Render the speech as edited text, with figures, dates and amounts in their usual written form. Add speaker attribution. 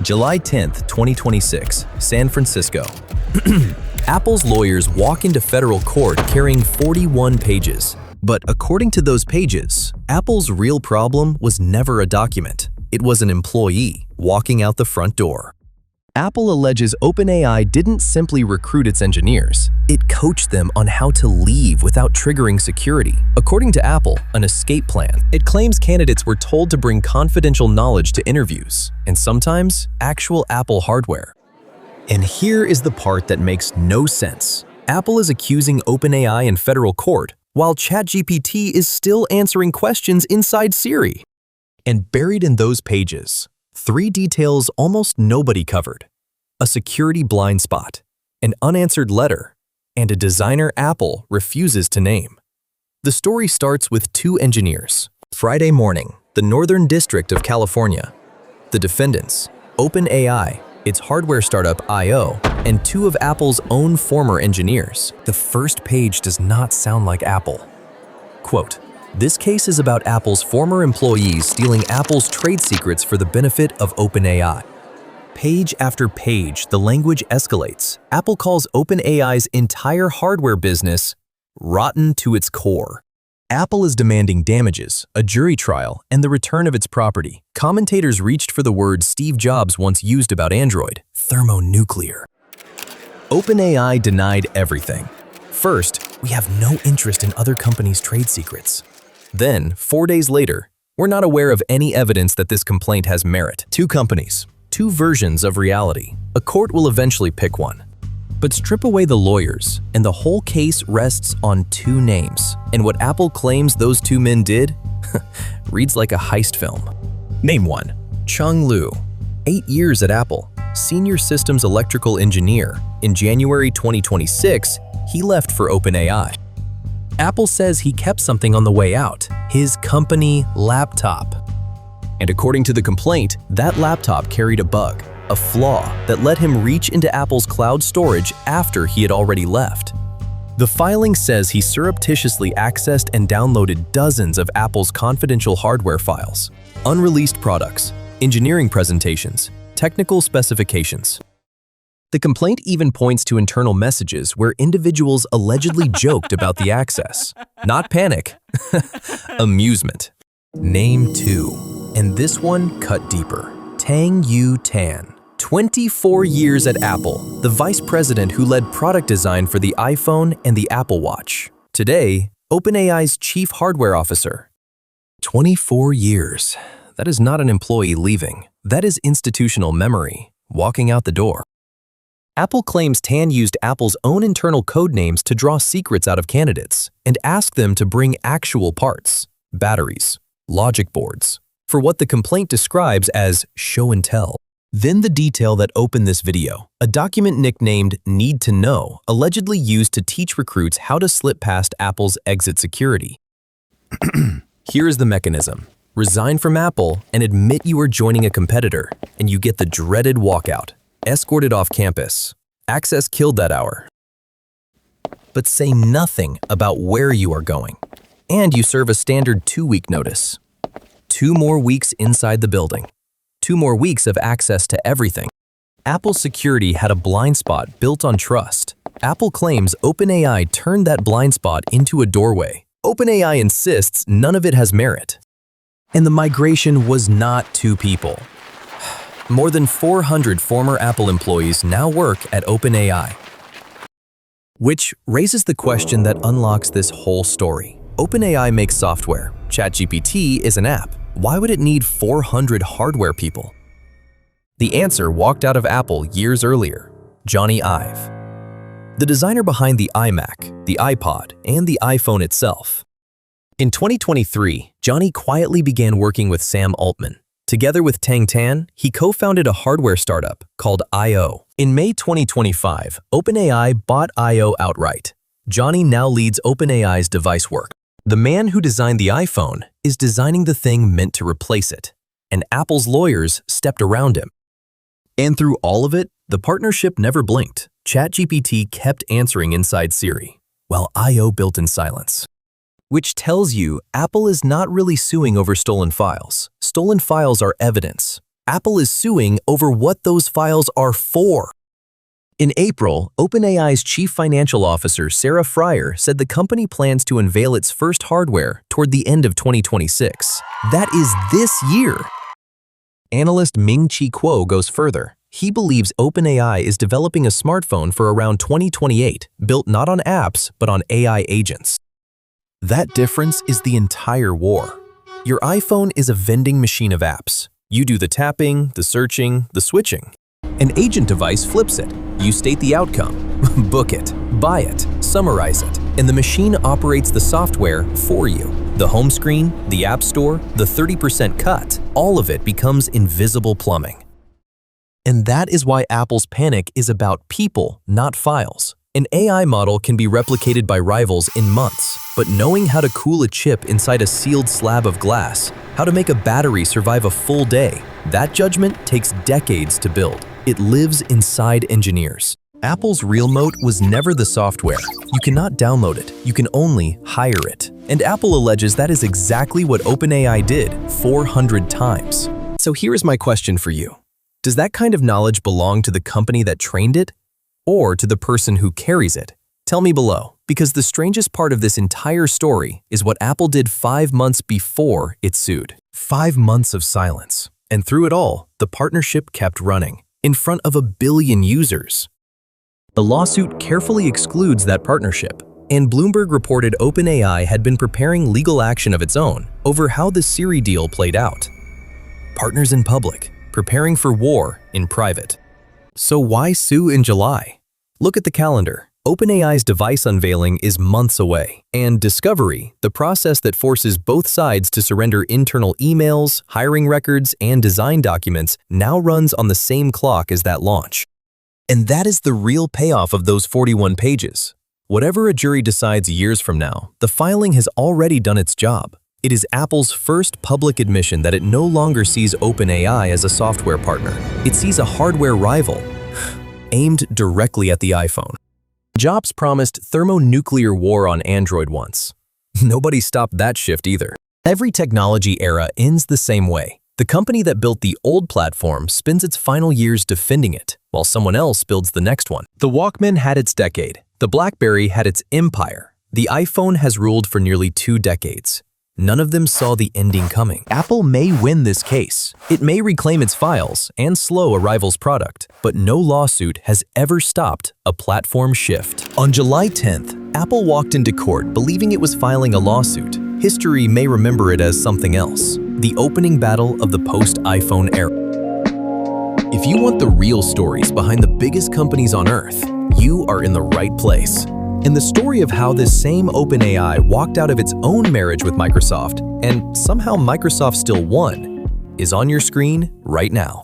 Speaker 1: July 10th, 2026, San Francisco. Apple's lawyers walk into federal court carrying 41 pages. But according to those pages, Apple's real problem was never a document. It was an employee walking out the front door. Apple alleges OpenAI didn't simply recruit its engineers. It coached them on how to leave without triggering security. According to Apple, an escape plan. It claims candidates were told to bring confidential knowledge to interviews, and sometimes actual Apple hardware. And here is the part that makes no sense. Apple is accusing OpenAI in federal court, while ChatGPT is still answering questions inside Siri. And buried in those pages, 3 details almost nobody covered: a security blind spot, an unanswered letter, and a designer Apple refuses to name. The story starts with 2 engineers. Friday morning, the Northern District of California. The defendants, OpenAI, its hardware startup I.O., and 2 of Apple's own former engineers. The first page does not sound like Apple. Quote, "This case is about Apple's former employees stealing Apple's trade secrets for the benefit of OpenAI." Page after page, the language escalates. Apple calls OpenAI's entire hardware business rotten to its core. Apple is demanding damages, a jury trial, and the return of its property. Commentators reached for the word Steve Jobs once used about Android: thermonuclear. OpenAI denied everything. First, we have no interest in other companies' trade secrets. Then, 4 days later, we're not aware of any evidence that this complaint has merit. 2 companies, 2 versions of reality. A court will eventually pick one. But strip away the lawyers, and the whole case rests on 2 names. And what Apple claims those 2 men did reads like a heist film. Name 1. Chung Lu, 8 years at Apple, senior systems electrical engineer. In January 2026, he left for OpenAI. Apple says he kept something on the way out: his company laptop. And according to the complaint, that laptop carried a bug, a flaw that let him reach into Apple's cloud storage after he had already left. The filing says he surreptitiously accessed and downloaded dozens of Apple's confidential hardware files, unreleased products, engineering presentations, technical specifications. The complaint even points to internal messages where individuals allegedly joked about the access. Not panic, amusement. Name 2, and this one cut deeper. Tang Yu Tan, 24 years at Apple, the vice president who led product design for the iPhone and the Apple Watch. Today, OpenAI's chief hardware officer. 24 years. That is not an employee leaving. That is institutional memory, walking out the door. Apple claims Tan used Apple's own internal code names to draw secrets out of candidates and ask them to bring actual parts, batteries, logic boards, for what the complaint describes as show and tell. Then the detail that opened this video, a document nicknamed Need to Know, allegedly used to teach recruits how to slip past Apple's exit security. Here is the mechanism. Resign from Apple and admit you are joining a competitor, and you get the dreaded walkout. Escorted off campus. Access killed that hour. But say nothing about where you are going. And you serve a standard 2-week notice. 2 more weeks inside the building. 2 more weeks of access to everything. Apple's security had a blind spot built on trust. Apple claims OpenAI turned that blind spot into a doorway. OpenAI insists none of it has merit. And the migration was not 2 people. More than 400 former Apple employees now work at OpenAI. Which raises the question that unlocks this whole story. OpenAI makes software. ChatGPT is an app. Why would it need 400 hardware people? The answer walked out of Apple years earlier: Johnny Ive. The designer behind the iMac, the iPod, and the iPhone itself. In 2023, Johnny quietly began working with Sam Altman. Together with Tang Tan, he co-founded a hardware startup called I.O. In May 2025, OpenAI bought I.O. outright. Johnny now leads OpenAI's device work. The man who designed the iPhone is designing the thing meant to replace it, and Apple's lawyers stepped around him. And through all of it, the partnership never blinked. ChatGPT kept answering inside Siri, while I.O. built in silence. Which tells you Apple is not really suing over stolen files. Stolen files are evidence. Apple is suing over what those files are for. In April, OpenAI's chief financial officer, Sarah Fryer, said the company plans to unveil its first hardware toward the end of 2026. That is this year. Analyst Ming-Chi Kuo goes further. He believes OpenAI is developing a smartphone for around 2028, built not on apps, but on AI agents. That difference is the entire war. Your iPhone is a vending machine of apps. You do the tapping, the searching, the switching. An agent device flips it. You state the outcome, book it, buy it, summarize it, and the machine operates the software for you. The home screen, the app store, the 30% cut, all of it becomes invisible plumbing. And that is why Apple's panic is about people, not files. An AI model can be replicated by rivals in months, but knowing how to cool a chip inside a sealed slab of glass, how to make a battery survive a full day, that judgment takes decades to build. It lives inside engineers. Apple's real moat was never the software. You cannot download it, you can only hire it. And Apple alleges that is exactly what OpenAI did 400 times. So here is my question for you. Does that kind of knowledge belong to the company that trained it, or to the person who carries it? Tell me below, because the strangest part of this entire story is what Apple did 5 months before it sued. 5 months of silence. And through it all, the partnership kept running, in front of 1 billion users. The lawsuit carefully excludes that partnership, and Bloomberg reported OpenAI had been preparing legal action of its own over how the Siri deal played out. Partners in public, preparing for war in private. So why sue in July? Look at the calendar. OpenAI's device unveiling is months away, and discovery, the process that forces both sides to surrender internal emails, hiring records, and design documents, now runs on the same clock as that launch. And that is the real payoff of those 41 pages. Whatever a jury decides years from now, the filing has already done its job. It is Apple's first public admission that it no longer sees OpenAI as a software partner. It sees a hardware rival, aimed directly at the iPhone. Jobs promised thermonuclear war on Android once. Nobody stopped that shift either. Every technology era ends the same way. The company that built the old platform spends its final years defending it, while someone else builds the next one. The Walkman had its decade. The BlackBerry had its empire. The iPhone has ruled for nearly 2 decades. None of them saw the ending coming. Apple may win this case. It may reclaim its files and slow a rival's product, but no lawsuit has ever stopped a platform shift. On July 10th, Apple walked into court believing it was filing a lawsuit. History may remember it as something else. The opening battle of the post-iPhone era. If you want the real stories behind the biggest companies on Earth, you are in the right place. And the story of how this same OpenAI walked out of its own marriage with Microsoft, and somehow Microsoft still won, is on your screen right now.